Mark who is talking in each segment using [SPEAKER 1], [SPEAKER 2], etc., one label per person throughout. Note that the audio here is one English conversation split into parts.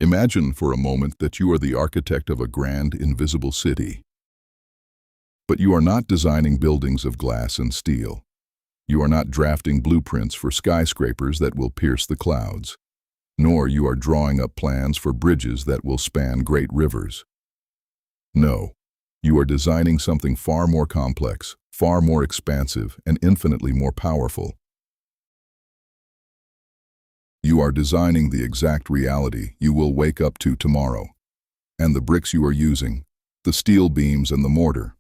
[SPEAKER 1] Imagine for a moment that you are the architect of a grand, invisible city. But you are not designing buildings of glass and steel. You are not drafting blueprints for skyscrapers that will pierce the clouds. Nor you are drawing up plans for bridges that will span great rivers. No, you are designing something far more complex, far more expansive, and infinitely more powerful. You are designing the exact reality you will wake up to tomorrow. And the bricks you are using, the steel beams and the mortar,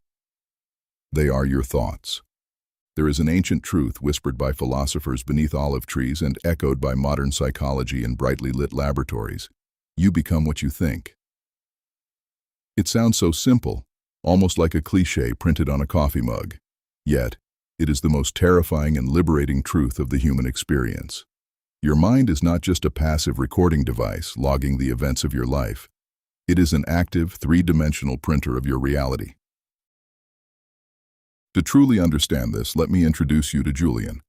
[SPEAKER 1] they are your thoughts. There is an ancient truth whispered by philosophers beneath olive trees and echoed by modern psychology in brightly lit laboratories. You become what you think. It sounds so simple, almost like a cliché printed on a coffee mug. Yet, it is the most terrifying and liberating truth of the human experience. Your mind is not just a passive recording device logging the events of your life. It is an active, three-dimensional printer of your reality. To truly understand this, let me introduce you to Julian.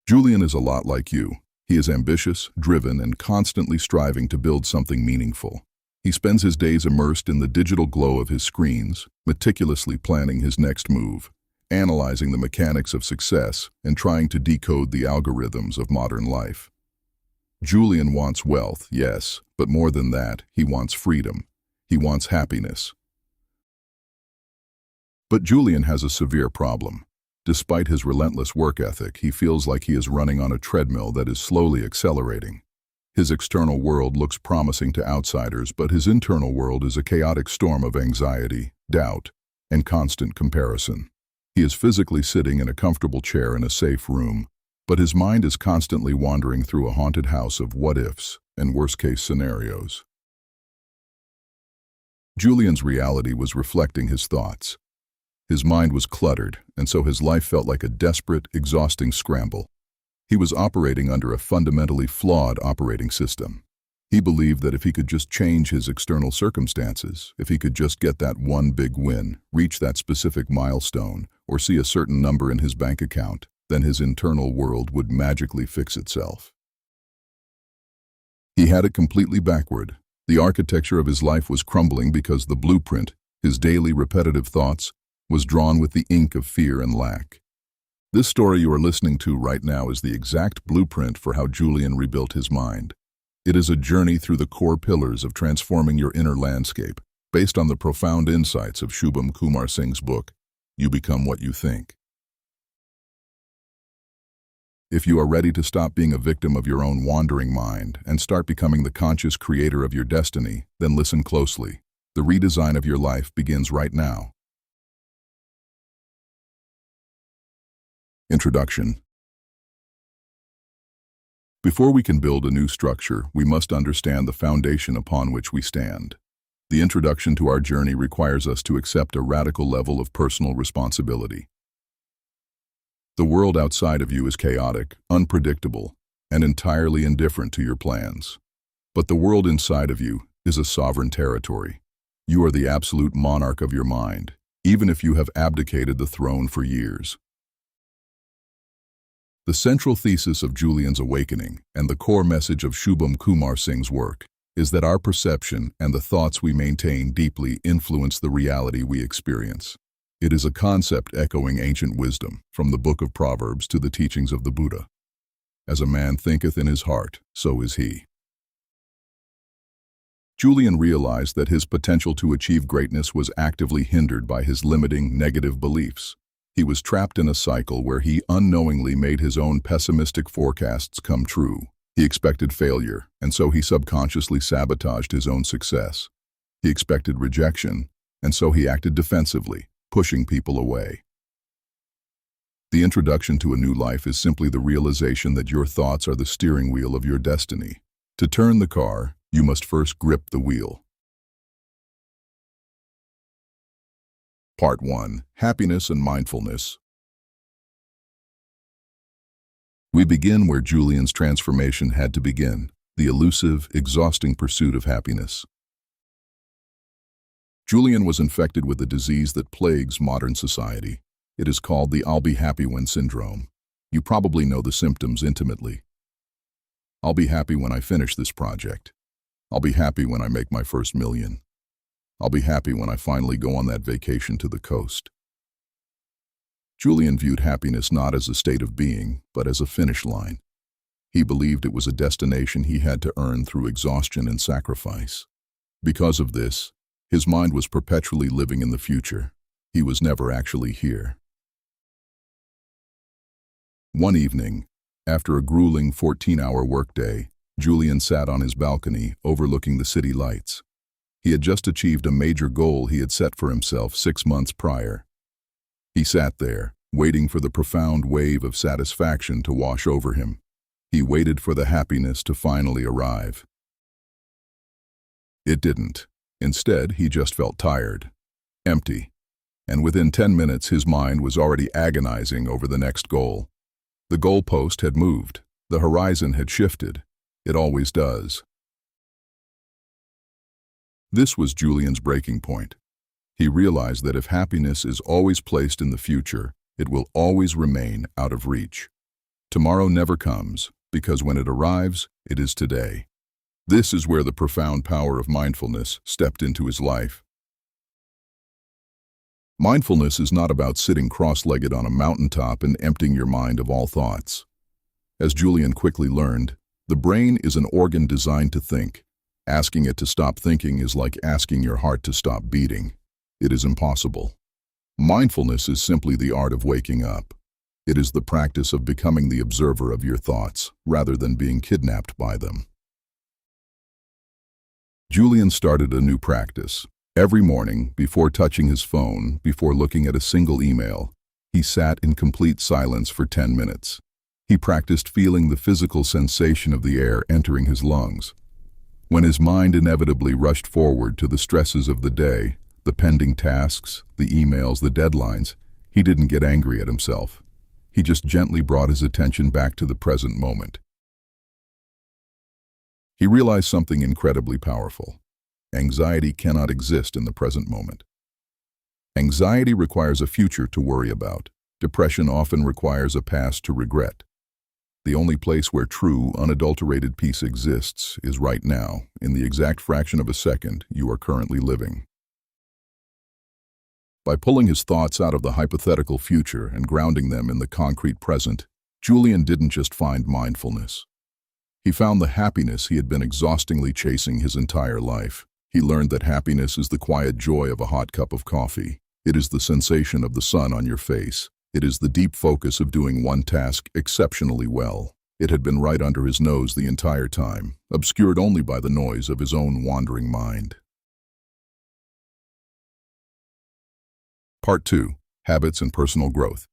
[SPEAKER 1] Julian is a lot like you. He is ambitious, driven, and constantly striving to build something meaningful. He spends his days immersed in the digital glow of his screens, meticulously planning his next move, analyzing the mechanics of success, and trying to decode the algorithms of modern life. Julian wants wealth, yes, but more than that, he wants freedom. He wants happiness. But Julian has a severe problem. Despite his relentless work ethic, he feels like he is running on a treadmill that is slowly accelerating. His external world looks promising to outsiders, but his internal world is a chaotic storm of anxiety, doubt, and constant comparison. He is physically sitting in a comfortable chair in a safe room, but his mind is constantly wandering through a haunted house of what-ifs and worst-case scenarios. Julian's reality was reflecting his thoughts. His mind was cluttered, and so his life felt like a desperate, exhausting scramble. He was operating under a fundamentally flawed operating system. He believed that if he could just change his external circumstances, if he could just get that one big win, reach that specific milestone, or see a certain number in his bank account, then his internal world would magically fix itself. He had it completely backward. The architecture of his life was crumbling because the blueprint, his daily repetitive thoughts, was drawn with the ink of fear and lack. This story you are listening to right now is the exact blueprint for how Julian rebuilt his mind. It is a journey through the core pillars of transforming your inner landscape, based on the profound insights of Shubham Kumar Singh's book, You Become What You Think. If you are ready to stop being a victim of your own wandering mind and start becoming the conscious creator of your destiny, then listen closely. The redesign of your life begins right now. Introduction. Before we can build a new structure, we must understand the foundation upon which we stand. The introduction to our journey requires us to accept a radical level of personal responsibility. The world outside of you is chaotic, unpredictable, and entirely indifferent to your plans. But the world inside of you is a sovereign territory. You are the absolute monarch of your mind, even if you have abdicated the throne for years. The central thesis of Julian's awakening and the core message of Shubham Kumar Singh's work is that our perception and the thoughts we maintain deeply influence the reality we experience. It is a concept echoing ancient wisdom, from the Book of Proverbs to the teachings of the Buddha. As a man thinketh in his heart, so is he. Julian realized that his potential to achieve greatness was actively hindered by his limiting, negative beliefs. He was trapped in a cycle where he unknowingly made his own pessimistic forecasts come true. He expected failure, and so he subconsciously sabotaged his own success. He expected rejection, and so he acted defensively, pushing people away. The introduction to a new life is simply the realization that your thoughts are the steering wheel of your destiny. To turn the car, you must first grip the wheel. Part 1. Happiness and Mindfulness. We begin where Julian's transformation had to begin, the elusive, exhausting pursuit of happiness. Julian was infected with a disease that plagues modern society. It is called the I'll be happy when syndrome. You probably know the symptoms intimately. I'll be happy when I finish this project. I'll be happy when I make my first million. I'll be happy when I finally go on that vacation to the coast. Julian viewed happiness not as a state of being, but as a finish line. He believed it was a destination he had to earn through exhaustion and sacrifice. Because of this, his mind was perpetually living in the future. He was never actually here. One evening, after a grueling 14-hour workday, Julian sat on his balcony overlooking the city lights. He had just achieved a major goal he had set for himself 6 months prior. He sat there, waiting for the profound wave of satisfaction to wash over him. He waited for the happiness to finally arrive. It didn't. Instead, he just felt tired, empty, and within 10 minutes his mind was already agonizing over the next goal. The goalpost had moved. The horizon had shifted. It always does. This was Julian's breaking point. He realized that if happiness is always placed in the future, it will always remain out of reach. Tomorrow never comes, because when it arrives, it is today. This is where the profound power of mindfulness stepped into his life. Mindfulness is not about sitting cross-legged on a mountaintop and emptying your mind of all thoughts. As Julian quickly learned, the brain is an organ designed to think. Asking it to stop thinking is like asking your heart to stop beating. It is impossible. Mindfulness is simply the art of waking up. It is the practice of becoming the observer of your thoughts, rather than being kidnapped by them. Julian started a new practice. Every morning, before touching his phone, before looking at a single email, he sat in complete silence for 10 minutes. He practiced feeling the physical sensation of the air entering his lungs. When his mind inevitably rushed forward to the stresses of the day, the pending tasks, the emails, the deadlines, he didn't get angry at himself. He just gently brought his attention back to the present moment. He realized something incredibly powerful. Anxiety cannot exist in the present moment. Anxiety requires a future to worry about. Depression often requires a past to regret. The only place where true, unadulterated peace exists is right now, in the exact fraction of a second you are currently living. By pulling his thoughts out of the hypothetical future and grounding them in the concrete present, Julian didn't just find mindfulness. He found the happiness he had been exhaustingly chasing his entire life. He learned that happiness is the quiet joy of a hot cup of coffee. It is the sensation of the sun on your face. It is the deep focus of doing one task exceptionally well. It had been right under his nose the entire time, obscured only by the noise of his own wandering mind. Part 2. Habits and Personal Growth.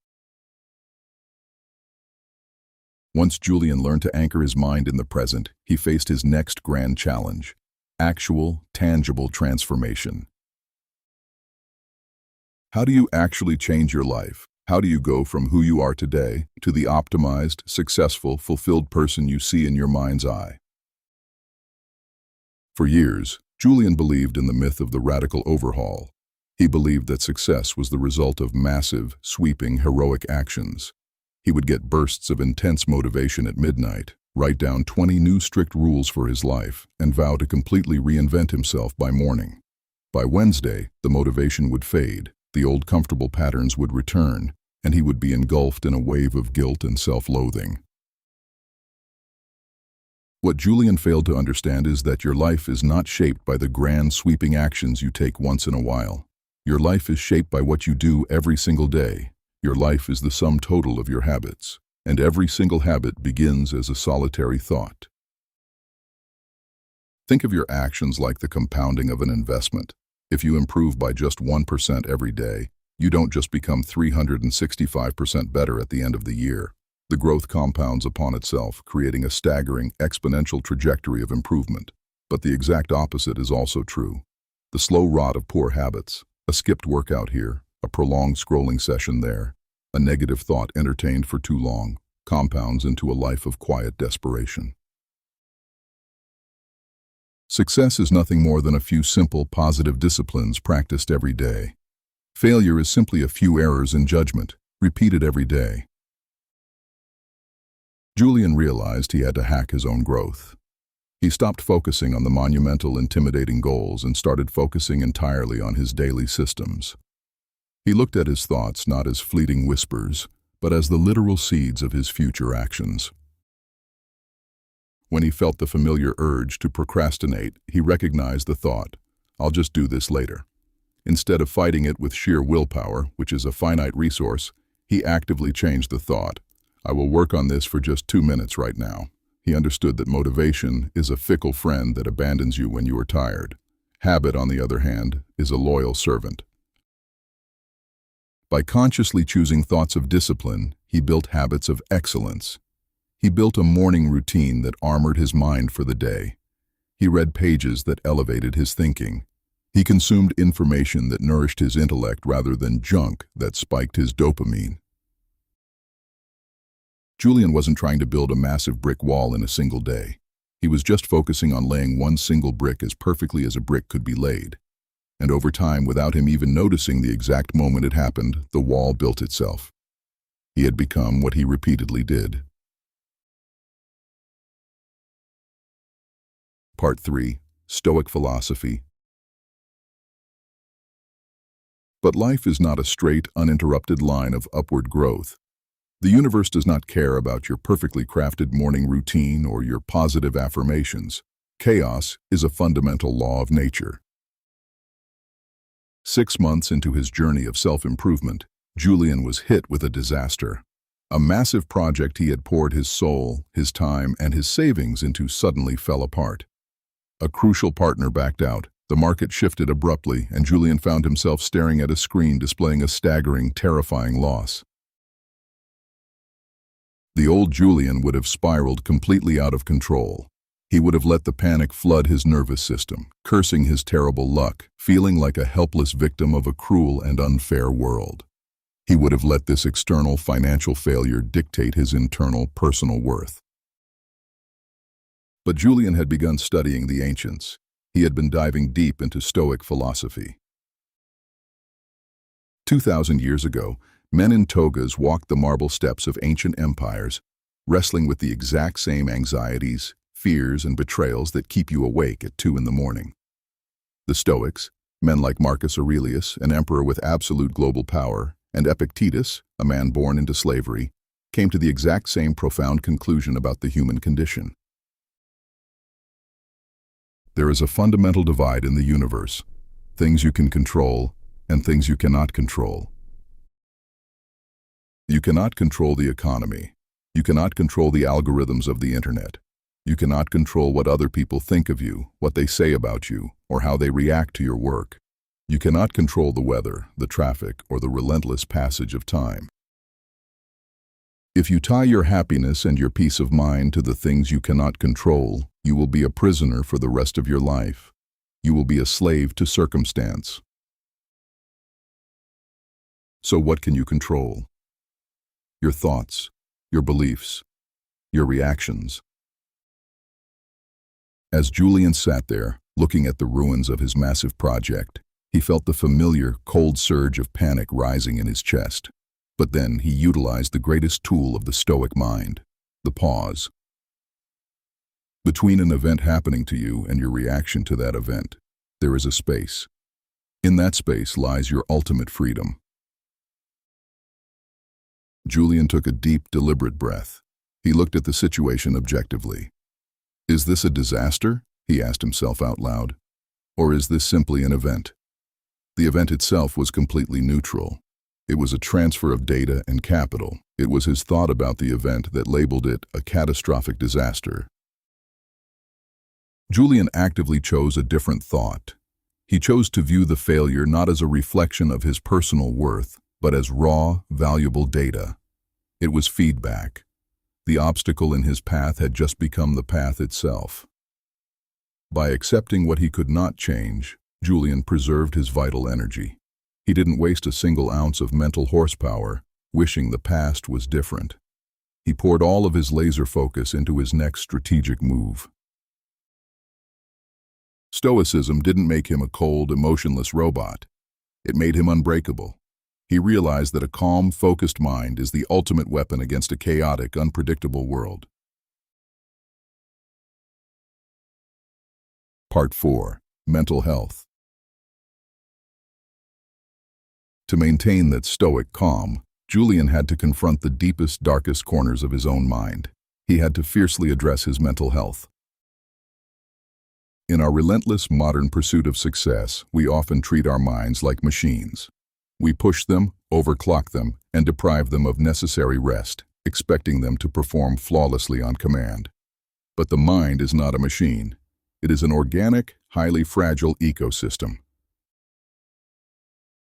[SPEAKER 1] Once Julian learned to anchor his mind in the present, he faced his next grand challenge: actual, tangible transformation. How do you actually change your life? How do you go from who you are today to the optimized, successful, fulfilled person you see in your mind's eye? For years, Julian believed in the myth of the radical overhaul. He believed that success was the result of massive, sweeping, heroic actions. He would get bursts of intense motivation at midnight, write down 20 new strict rules for his life, and vow to completely reinvent himself by morning. By Wednesday, the motivation would fade, the old comfortable patterns would return, and he would be engulfed in a wave of guilt and self-loathing. What Julian failed to understand is that your life is not shaped by the grand, sweeping actions you take once in a while. Your life is shaped by what you do every single day. Your life is the sum total of your habits, and every single habit begins as a solitary thought. Think of your actions like the compounding of an investment. If you improve by just 1% every day, you don't just become 365% better at the end of the year. The growth compounds upon itself, creating a staggering, exponential trajectory of improvement. But the exact opposite is also true. The slow rot of poor habits, a skipped workout here, a prolonged scrolling session there, a negative thought entertained for too long, compounds into a life of quiet desperation. Success is nothing more than a few simple, positive disciplines practiced every day. Failure is simply a few errors in judgment, repeated every day. Julian realized he had to hack his own growth. He stopped focusing on the monumental, intimidating goals and started focusing entirely on his daily systems. He looked at his thoughts not as fleeting whispers, but as the literal seeds of his future actions. When he felt the familiar urge to procrastinate, he recognized the thought, "I'll just do this later." Instead of fighting it with sheer willpower, which is a finite resource, he actively changed the thought, "I will work on this for just 2 minutes right now." He understood that motivation is a fickle friend that abandons you when you are tired. Habit, on the other hand, is a loyal servant. By consciously choosing thoughts of discipline, he built habits of excellence. He built a morning routine that armored his mind for the day. He read pages that elevated his thinking. He consumed information that nourished his intellect rather than junk that spiked his dopamine. Julian wasn't trying to build a massive brick wall in a single day. He was just focusing on laying one single brick as perfectly as a brick could be laid. And over time, without him even noticing the exact moment it happened, the wall built itself. He had become what he repeatedly did. Part 3. Stoic Philosophy. But life is not a straight, uninterrupted line of upward growth. The universe does not care about your perfectly crafted morning routine or your positive affirmations. Chaos is a fundamental law of nature. 6 months into his journey of self-improvement, Julian was hit with a disaster. A massive project he had poured his soul, his time, and his savings into suddenly fell apart. A crucial partner backed out, the market shifted abruptly, and Julian found himself staring at a screen displaying a staggering, terrifying loss. The old Julian would have spiraled completely out of control. He would have let the panic flood his nervous system, cursing his terrible luck, feeling like a helpless victim of a cruel and unfair world. He would have let this external financial failure dictate his internal personal worth. But Julian had begun studying the ancients. He had been diving deep into Stoic philosophy. 2,000 years ago, men in togas walked the marble steps of ancient empires, wrestling with the exact same anxieties, fears, and betrayals that keep you awake at 2 in the morning. The Stoics, men like Marcus Aurelius, an emperor with absolute global power, and Epictetus, a man born into slavery, came to the exact same profound conclusion about the human condition. There is a fundamental divide in the universe, things you can control and things you cannot control. You cannot control the economy. You cannot control the algorithms of the internet. You cannot control what other people think of you, what they say about you, or how they react to your work. You cannot control the weather, the traffic, or the relentless passage of time. If you tie your happiness and your peace of mind to the things you cannot control, you will be a prisoner for the rest of your life. You will be a slave to circumstance. So what can you control? Your thoughts, your beliefs, your reactions. As Julian sat there, looking at the ruins of his massive project, he felt the familiar, cold surge of panic rising in his chest. But then he utilized the greatest tool of the Stoic mind, the pause. Between an event happening to you and your reaction to that event, there is a space. In that space lies your ultimate freedom. Julian took a deep, deliberate breath. He looked at the situation objectively. Is this a disaster? He asked himself out loud. Or is this simply an event? The event itself was completely neutral. It was a transfer of data and capital. It was his thought about the event that labeled it a catastrophic disaster. Julian actively chose a different thought. He chose to view the failure not as a reflection of his personal worth, but as raw, valuable data. It was feedback. The obstacle in his path had just become the path itself. By accepting what he could not change, Julian preserved his vital energy. He didn't waste a single ounce of mental horsepower, wishing the past was different. He poured all of his laser focus into his next strategic move. Stoicism didn't make him a cold, emotionless robot. It made him unbreakable. He realized that a calm, focused mind is the ultimate weapon against a chaotic, unpredictable world. Part 4. Mental Health. To maintain that stoic calm, Julian had to confront the deepest, darkest corners of his own mind. He had to fiercely address his mental health. In our relentless modern pursuit of success, we often treat our minds like machines. We push them, overclock them, and deprive them of necessary rest, expecting them to perform flawlessly on command. But the mind is not a machine. It is an organic, highly fragile ecosystem.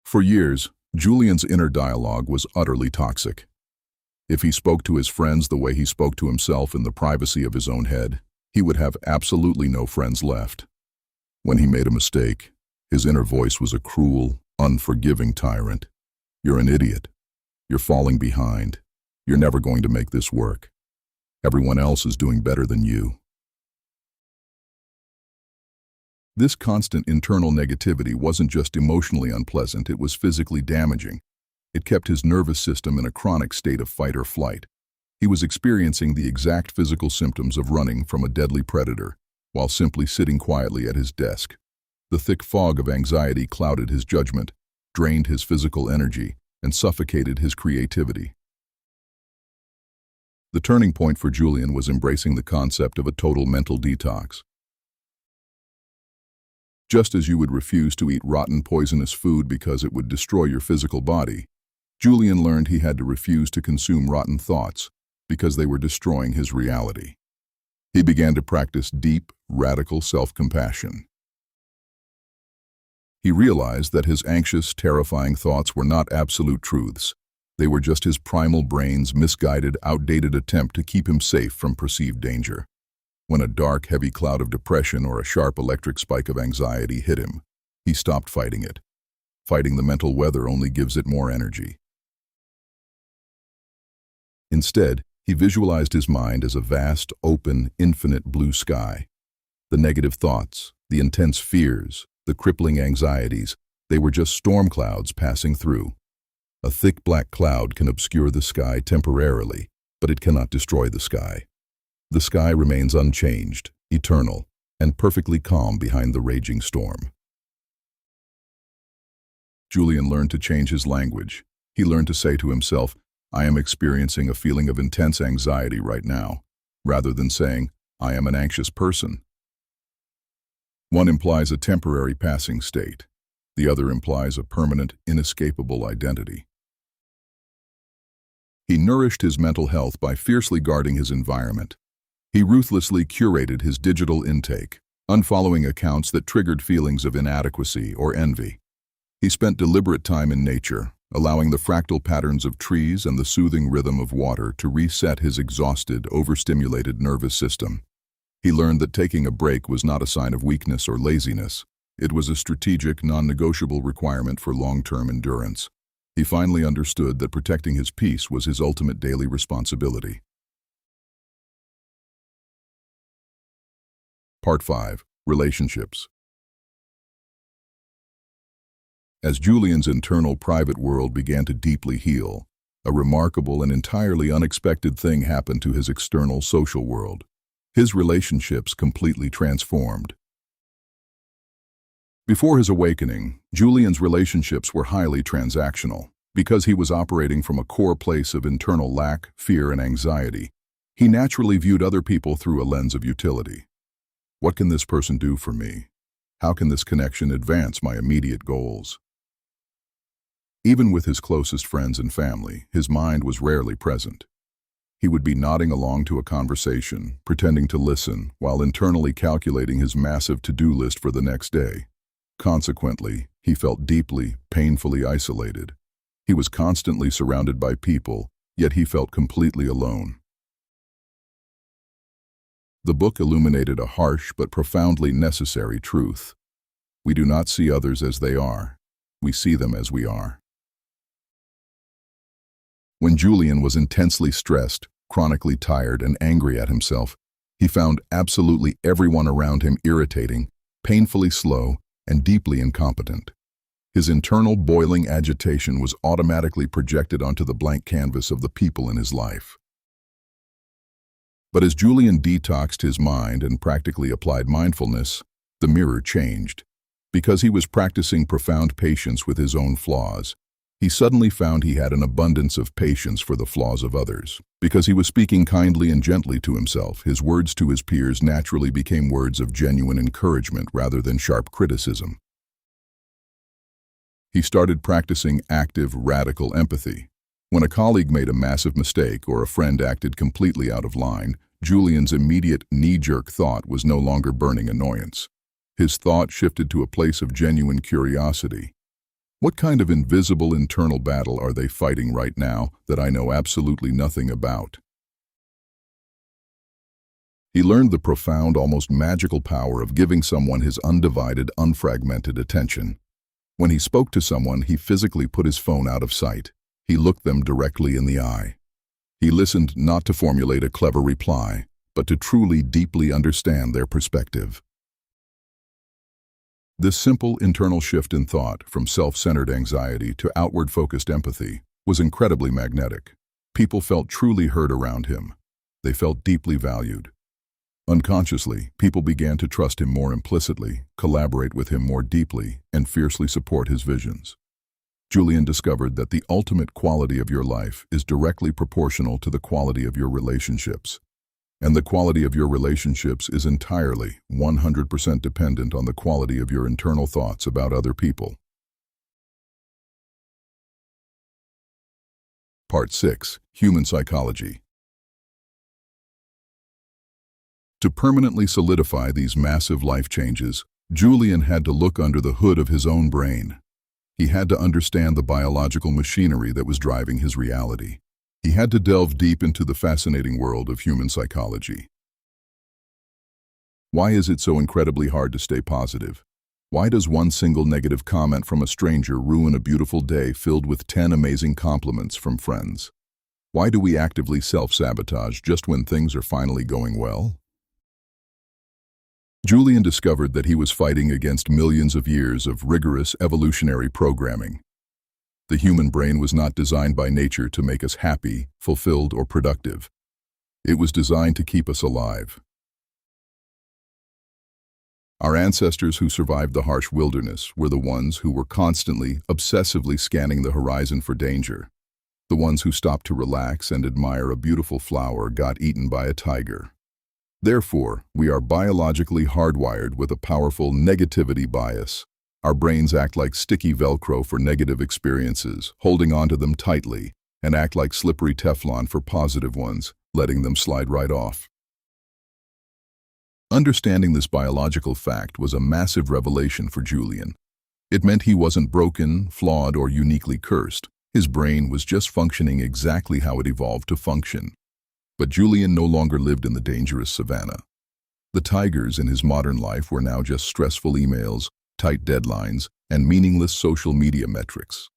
[SPEAKER 1] For years, Julian's inner dialogue was utterly toxic. If he spoke to his friends the way he spoke to himself in the privacy of his own head, he would have absolutely no friends left. When he made a mistake, his inner voice was a cruel, unforgiving tyrant. You're an idiot. You're falling behind. You're never going to make this work. Everyone else is doing better than you. This constant internal negativity wasn't just emotionally unpleasant, it was physically damaging. It kept his nervous system in a chronic state of fight or flight. He was experiencing the exact physical symptoms of running from a deadly predator, while simply sitting quietly at his desk. The thick fog of anxiety clouded his judgment, drained his physical energy, and suffocated his creativity. The turning point for Julian was embracing the concept of a total mental detox. Just as you would refuse to eat rotten, poisonous food because it would destroy your physical body, Julian learned he had to refuse to consume rotten thoughts because they were destroying his reality. He began to practice deep, radical self-compassion. He realized that his anxious, terrifying thoughts were not absolute truths. They were just his primal brain's misguided, outdated attempt to keep him safe from perceived danger. When a dark, heavy cloud of depression or a sharp electric spike of anxiety hit him, he stopped fighting it. Fighting the mental weather only gives it more energy. Instead, he visualized his mind as a vast, open, infinite blue sky. The negative thoughts, the intense fears, the crippling anxieties, they were just storm clouds passing through. A thick black cloud can obscure the sky temporarily, but it cannot destroy the sky. The sky remains unchanged, eternal, and perfectly calm behind the raging storm. Julian learned to change his language. He learned to say to himself, "I am experiencing a feeling of intense anxiety right now," rather than saying, "I am an anxious person." One implies a temporary passing state. The other implies a permanent, inescapable identity. He nourished his mental health by fiercely guarding his environment. He ruthlessly curated his digital intake, unfollowing accounts that triggered feelings of inadequacy or envy. He spent deliberate time in nature, allowing the fractal patterns of trees and the soothing rhythm of water to reset his exhausted, overstimulated nervous system. He learned that taking a break was not a sign of weakness or laziness. It was a strategic, non-negotiable requirement for long-term endurance. He finally understood that protecting his peace was his ultimate daily responsibility. Part 5. Relationships. As Julian's internal private world began to deeply heal, a remarkable and entirely unexpected thing happened to his external social world. His relationships completely transformed. Before his awakening, Julian's relationships were highly transactional. Because he was operating from a core place of internal lack, fear, and anxiety, he naturally viewed other people through a lens of utility. What can this person do for me? How can this connection advance my immediate goals? Even with his closest friends and family, his mind was rarely present. He would be nodding along to a conversation, pretending to listen, while internally calculating his massive to-do list for the next day. Consequently, he felt deeply, painfully isolated. He was constantly surrounded by people, yet he felt completely alone. The book illuminated a harsh but profoundly necessary truth. We do not see others as they are. We see them as we are. When Julian was intensely stressed, chronically tired, and angry at himself, he found absolutely everyone around him irritating, painfully slow, and deeply incompetent. His internal boiling agitation was automatically projected onto the blank canvas of the people in his life. But as Julian detoxed his mind and practically applied mindfulness, The mirror changed. Because he was practicing profound patience with his own flaws, he suddenly found he had an abundance of patience for the flaws of others. Because he was speaking kindly and gently to himself, his words to his peers naturally became words of genuine encouragement rather than sharp criticism. He started practicing active, radical empathy. When a colleague made a massive mistake or a friend acted completely out of line, Julian's immediate knee-jerk thought was no longer burning annoyance. His thought shifted to a place of genuine curiosity. What kind of invisible internal battle are they fighting right now that I know absolutely nothing about? He learned the profound, almost magical power of giving someone his undivided, unfragmented attention. When he spoke to someone, he physically put his phone out of sight. He looked them directly in the eye. He listened not to formulate a clever reply, but to truly, deeply understand their perspective. This simple internal shift in thought, from self-centered anxiety to outward-focused empathy, was incredibly magnetic. People felt truly heard around him. They felt deeply valued. Unconsciously, people began to trust him more implicitly, collaborate with him more deeply, and fiercely support his visions. Julian discovered that the ultimate quality of your life is directly proportional to the quality of your relationships. And the quality of your relationships is entirely, 100% dependent on the quality of your internal thoughts about other people. Part 6. Human Psychology. To permanently solidify these massive life changes, Julian had to look under the hood of his own brain. He had to understand the biological machinery that was driving his reality. He had to delve deep into the fascinating world of human psychology. Why is it so incredibly hard to stay positive? Why does one single negative comment from a stranger ruin a beautiful day filled with 10 amazing compliments from friends? Why do we actively self-sabotage just when things are finally going well? Julian discovered that he was fighting against millions of years of rigorous evolutionary programming. The human brain was not designed by nature to make us happy, fulfilled, or productive. It was designed to keep us alive. Our ancestors who survived the harsh wilderness were the ones who were constantly, obsessively scanning the horizon for danger. The ones who stopped to relax and admire a beautiful flower got eaten by a tiger. Therefore, we are biologically hardwired with a powerful negativity bias. Our brains act like sticky Velcro for negative experiences, holding onto them tightly, and act like slippery Teflon for positive ones, letting them slide right off. Understanding this biological fact was a massive revelation for Julian. It meant he wasn't broken, flawed, or uniquely cursed. His brain was just functioning exactly how it evolved to function. But Julian no longer lived in the dangerous savannah. The tigers in his modern life were now just stressful emails, tight deadlines, and meaningless social media metrics.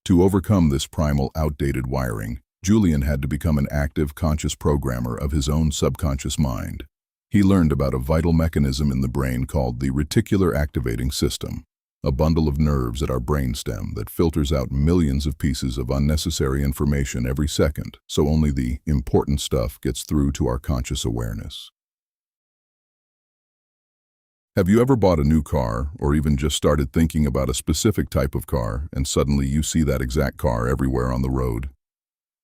[SPEAKER 1] To overcome this primal, outdated wiring, Julian had to become an active, conscious programmer of his own subconscious mind. He learned about a vital mechanism in the brain called the reticular activating system, a bundle of nerves at our brainstem that filters out millions of pieces of unnecessary information every second, so only the important stuff gets through to our conscious awareness. Have you ever bought a new car, or even just started thinking about a specific type of car, and suddenly you see that exact car everywhere on the road?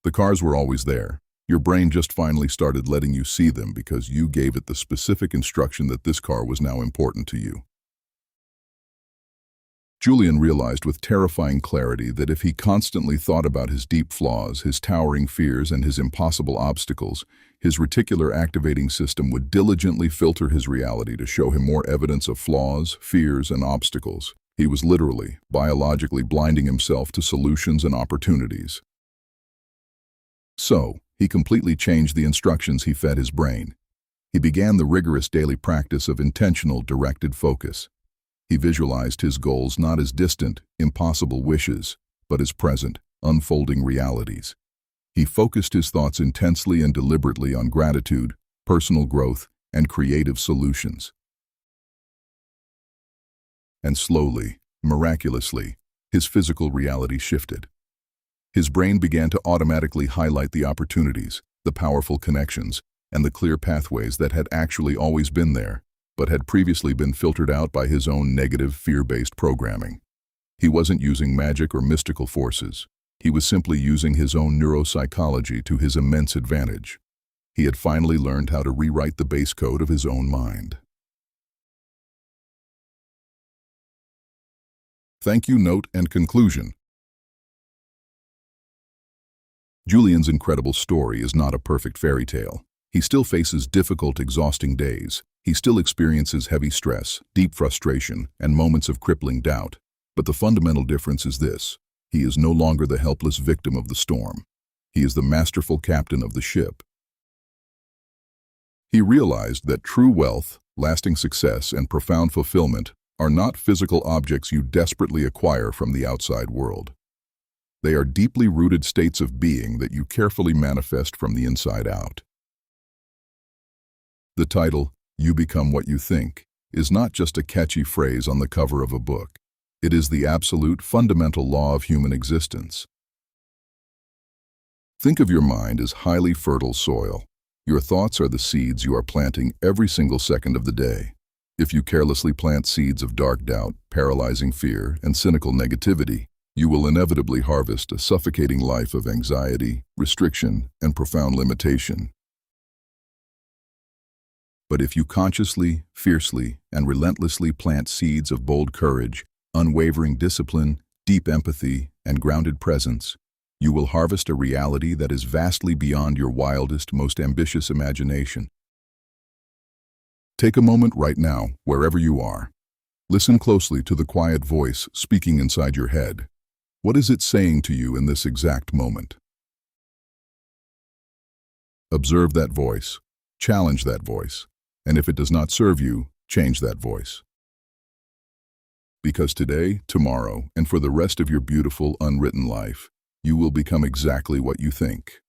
[SPEAKER 1] The cars were always there. Your brain just finally started letting you see them because you gave it the specific instruction that this car was now important to you. Julian realized with terrifying clarity that if he constantly thought about his deep flaws, his towering fears, and his impossible obstacles, his reticular activating system would diligently filter his reality to show him more evidence of flaws, fears, and obstacles. He was literally, biologically blinding himself to solutions and opportunities. So, he completely changed the instructions he fed his brain. He began the rigorous daily practice of intentional, directed focus. He visualized his goals not as distant, impossible wishes, but as present, unfolding realities. He focused his thoughts intensely and deliberately on gratitude, personal growth, and creative solutions. And slowly, miraculously, his physical reality shifted. His brain began to automatically highlight the opportunities, the powerful connections, and the clear pathways that had actually always been there, but had previously been filtered out by his own negative, fear-based programming. He wasn't using magic or mystical forces. He was simply using his own neuropsychology to his immense advantage. He had finally learned how to rewrite the base code of his own mind. Thank you note and conclusion. Julian's incredible story is not a perfect fairy tale. He still faces difficult, exhausting days. He still experiences heavy stress, deep frustration, and moments of crippling doubt. But the fundamental difference is this: he is no longer the helpless victim of the storm. He is the masterful captain of the ship. He realized that true wealth, lasting success, and profound fulfillment are not physical objects you desperately acquire from the outside world. They are deeply rooted states of being that you carefully manifest from the inside out. The title, "You Become What You Think," is not just a catchy phrase on the cover of a book. It is the absolute, fundamental law of human existence. Think of your mind as highly fertile soil. Your thoughts are the seeds you are planting every single second of the day. If you carelessly plant seeds of dark doubt, paralyzing fear, and cynical negativity, you will inevitably harvest a suffocating life of anxiety, restriction, and profound limitation. But if you consciously, fiercely, and relentlessly plant seeds of bold courage, unwavering discipline, deep empathy, and grounded presence, you will harvest a reality that is vastly beyond your wildest, most ambitious imagination. Take a moment right now, wherever you are. Listen closely to the quiet voice speaking inside your head. What is it saying to you in this exact moment? Observe that voice, challenge that voice, and if it does not serve you, change that voice. Because today, tomorrow, and for the rest of your beautiful, unwritten life, you will become exactly what you think.